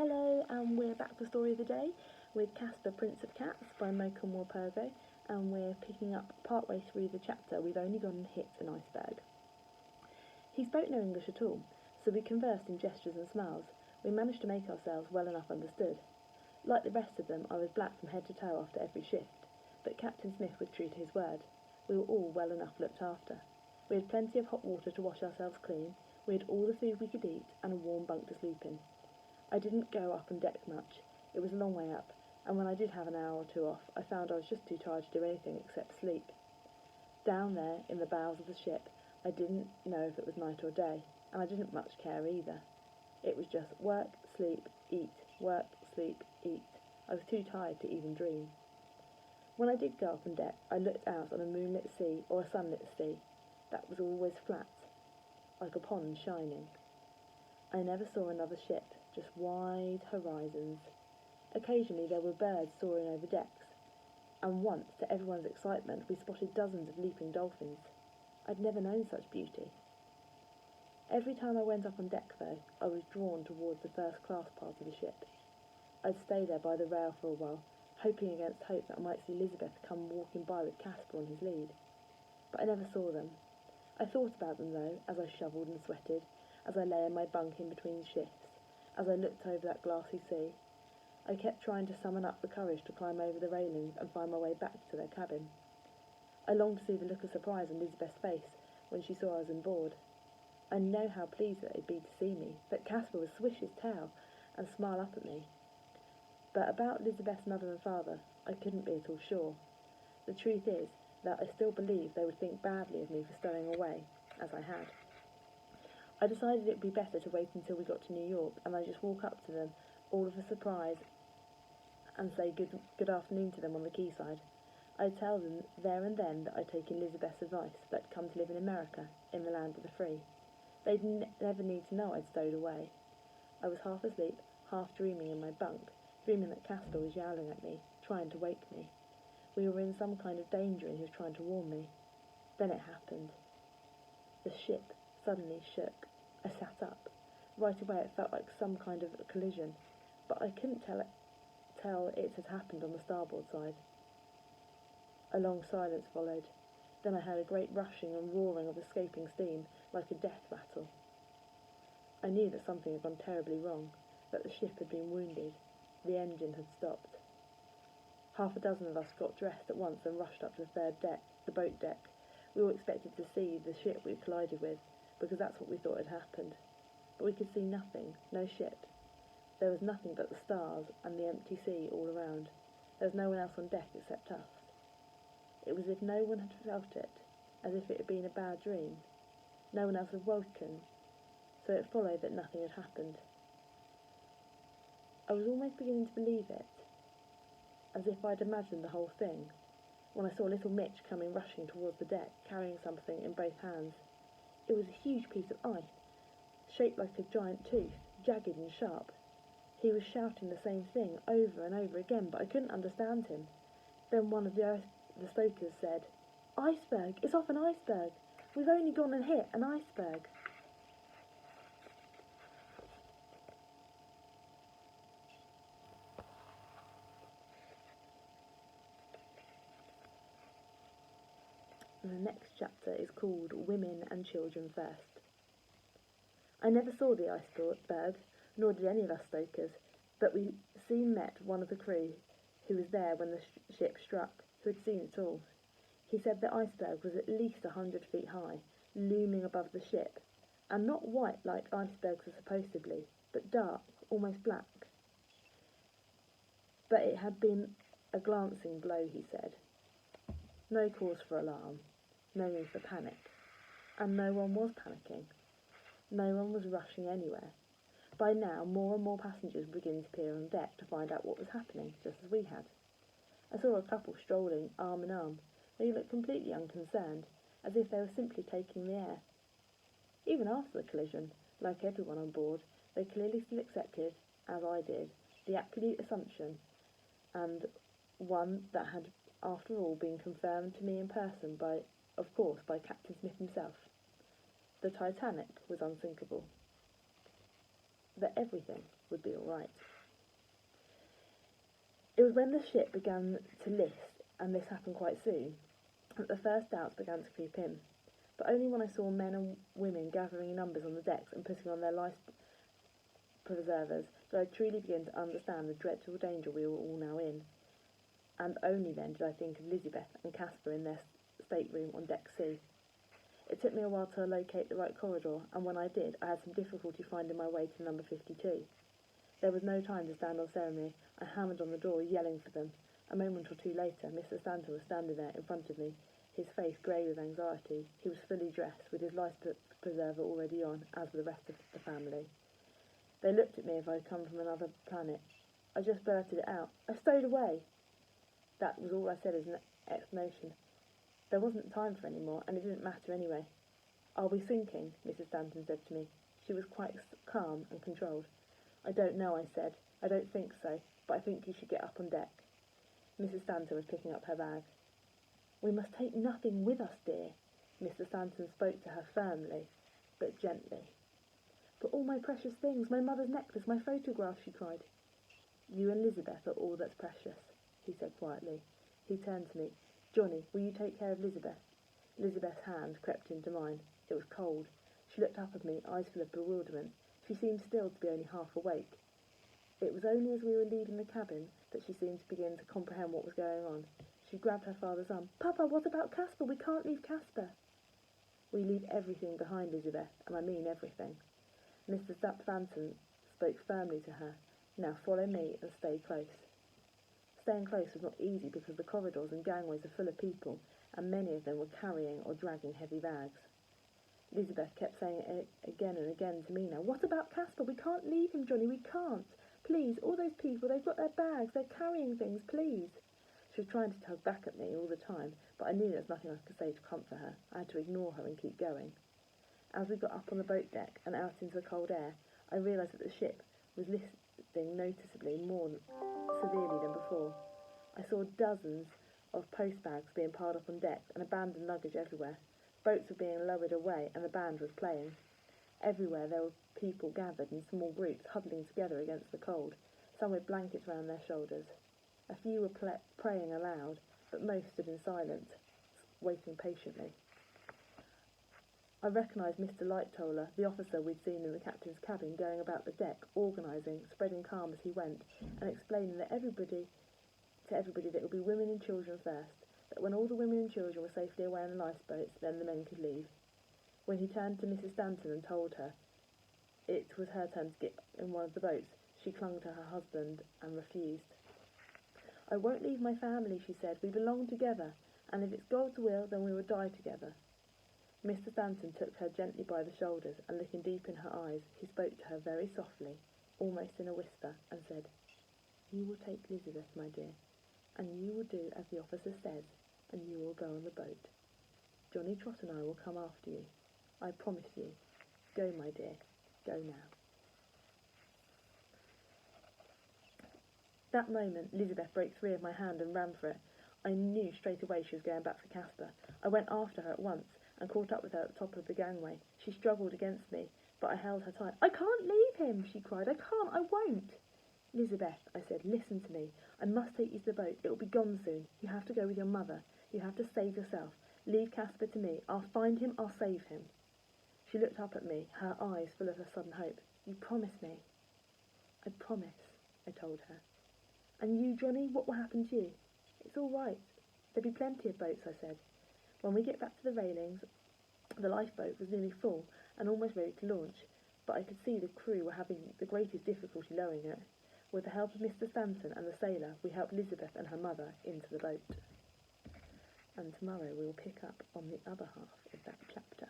Hello, and we're back for Story of the Day with Casper, Prince of Cats by Malcolm Walpurgo, and we're picking up partway through the chapter. We've only gone and hit an iceberg. He spoke no English at all, so we conversed in gestures and smiles. We managed to make ourselves well enough understood. Like the rest of them, I was black from head to toe after every shift, but Captain Smith was true to his word. We were all well enough looked after. We had plenty of hot water to wash ourselves clean, we had all the food we could eat, and a warm bunk to sleep in. I didn't go up on deck much. It was a long way up, and when I did have an hour or two off, I found I was just too tired to do anything except sleep. Down there, in the bows of the ship, I didn't know if it was night or day, and I didn't much care either. It was just work, sleep, eat, work, sleep, eat. I was too tired to even dream. When I did go up on deck, I looked out on a moonlit sea or a sunlit sea that was always flat, like a pond shining. I never saw another ship, just wide horizons. Occasionally there were birds soaring over decks, and once, to everyone's excitement, we spotted dozens of leaping dolphins. I'd never known such beauty. Every time I went up on deck, though, I was drawn towards the first-class part of the ship. I'd stay there by the rail for a while, hoping against hope that I might see Elizabeth come walking by with Casper on his lead. But I never saw them. I thought about them, though, as I shovelled and sweated, as I lay in my bunk in between shifts, as I looked over that glassy sea. I kept trying to summon up the courage to climb over the railings and find my way back to their cabin. I longed to see the look of surprise on Elizabeth's face when she saw I was on board. I know how pleased they'd be to see me, that Casper would swish his tail and smile up at me. But about Elizabeth's mother and father, I couldn't be at all sure. The truth is that I still believed they would think badly of me for stowing away, as I had. I decided it would be better to wait until we got to New York, and I'd just walk up to them, all of a surprise, and say good afternoon to them on the quayside. I'd tell them there and then that I'd taken Elizabeth's advice, but had come to live in America, in the land of the free. They'd never need to know I'd stowed away. I was half asleep, half dreaming in my bunk, dreaming that Casper was yowling at me, trying to wake me. We were in some kind of danger and he was trying to warn me. Then it happened. The ship suddenly shook. I sat up. Right away it felt like some kind of a collision, but I couldn't tell it had happened on the starboard side. A long silence followed. Then I heard a great rushing and roaring of escaping steam, like a death rattle. I knew that something had gone terribly wrong, that the ship had been wounded. The engine had stopped. Half a dozen of us got dressed at once and rushed up to the boat deck. We all expected to see the ship we collided with, because that's what we thought had happened. But we could see nothing, no ship. There was nothing but the stars and the empty sea all around. There was no one else on deck except us. It was as if no one had felt it, as if it had been a bad dream. No one else had woken, so it followed that nothing had happened. I was almost beginning to believe it, as if I'd imagined the whole thing, when I saw little Mitch coming rushing towards the deck, carrying something in both hands. It was a huge piece of ice, shaped like a giant tooth, jagged and sharp. He was shouting the same thing over and over again, but I couldn't understand him. Then one of the stokers said, "Iceberg! It's off an iceberg! We've only gone and hit an iceberg!" And the next chapter is called Women and Children First. I never saw the iceberg, nor did any of us stokers, but we soon met one of the crew who was there when the ship struck, who had seen it all. He said the iceberg was at least 100 feet high, looming above the ship, and not white like icebergs are supposed to be, but dark, almost black. But it had been a glancing blow, he said. No cause for alarm, no need for panic, and no one was panicking. No one was rushing anywhere. By now, more and more passengers were beginning to appear on deck to find out what was happening, just as we had. I saw a couple strolling arm in arm. They looked completely unconcerned, as if they were simply taking the air. Even after the collision, like everyone on board, they clearly still accepted, as I did, the absolute assumption, and one that had, after all, been confirmed to me in person by Captain Smith himself. The Titanic was unsinkable. That everything would be all right. It was when the ship began to list, and this happened quite soon, that the first doubts began to creep in. But only when I saw men and women gathering in numbers on the decks and putting on their life preservers did I truly begin to understand the dreadful danger we were all now in. And only then did I think of Lizabeth and Caspar in their stateroom on deck C. It took me a while to locate the right corridor, and when I did, I had some difficulty finding my way to number 52. There was no time to stand on ceremony. I hammered on the door, yelling for them. A moment or two later, Mr. Stanton was standing there in front of me, his face grey with anxiety. He was fully dressed, with his life preserver already on, as were the rest of the family. They looked at me as if I'd come from another planet. I just blurted it out. "I stowed away!" That was all I said as an explanation. There wasn't time for any more, and it didn't matter anyway. "Are we sinking?" Mrs. Stanton said to me. She was quite calm and controlled. "I don't know," I said. "I don't think so, but I think you should get up on deck." Mrs. Stanton was picking up her bag. "We must take nothing with us, dear." Mr. Stanton spoke to her firmly, but gently. "But all my precious things, my mother's necklace, my photograph," she cried. "You and Lizabeth are all that's precious," he said quietly. He turned to me. "Johnny, will you take care of Lizabeth?" Lizabeth's hand crept into mine. It was cold. She looked up at me, eyes full of bewilderment. She seemed still to be only half awake. It was only as we were leaving the cabin that she seemed to begin to comprehend what was going on. She grabbed her father's arm. "Papa, what about Caspar? We can't leave Caspar." "We leave everything behind, Lizabeth, and I mean everything." Mr. Stanton spoke firmly to her. "Now follow me and stay close." Staying close was not easy because the corridors and gangways were full of people, and many of them were carrying or dragging heavy bags. Lizabeth kept saying it again and again to me now. "What about Caspar? We can't leave him, Johnny, we can't. Please, all those people, they've got their bags, they're carrying things, please." She was trying to tug back at me all the time, but I knew there was nothing I could say to comfort her. I had to ignore her and keep going. As we got up on the boat deck and out into the cold air, I realised that the ship was listing noticeably more severely than before. I saw dozens of post bags being piled up on deck and abandoned luggage everywhere. Boats were being lowered away and the band was playing. Everywhere there were people gathered in small groups, huddling together against the cold, some with blankets round their shoulders. A few were praying aloud, but most stood in silence, waiting patiently. I recognised Mr. Lightoller, the officer we'd seen in the captain's cabin, going about the deck, organising, spreading calm as he went, and explaining to everybody that it would be women and children first, that when all the women and children were safely away in the lifeboats, then the men could leave. When he turned to Mrs. Stanton and told her it was her turn to get in one of the boats, she clung to her husband and refused. "I won't leave my family," she said. "We belong together, and if it's God's will, then we will die together." Mr. Stanton took her gently by the shoulders, and looking deep in her eyes, he spoke to her very softly, almost in a whisper, and said, "You will take Lizabeth, my dear, and you will do as the officer says, and you will go on the boat. Johnny Trott and I will come after you. I promise you. Go, my dear, go now." That moment, Lizabeth broke free of my hand and ran for it. I knew straight away she was going back for Caspar. I went after her at once and caught up with her at the top of the gangway. She struggled against me, but I held her tight. "I can't leave him," she cried. "I can't, I won't." "Lizabeth," I said, "listen to me. I must take you to the boat. It will be gone soon. You have to go with your mother. You have to save yourself. Leave Caspar to me. I'll find him. I'll save him." She looked up at me, her eyes full of a sudden hope. "You promise me?" "I promise," I told her. "And you, Johnny, what will happen to you?" "It's all right. There'll be plenty of boats," I said. When we get back to the railings, the lifeboat was nearly full and almost ready to launch, but I could see the crew were having the greatest difficulty lowering it. With the help of Mr. Stanton and the sailor, we helped Lizabeth and her mother into the boat. And tomorrow we will pick up on the other half of that chapter.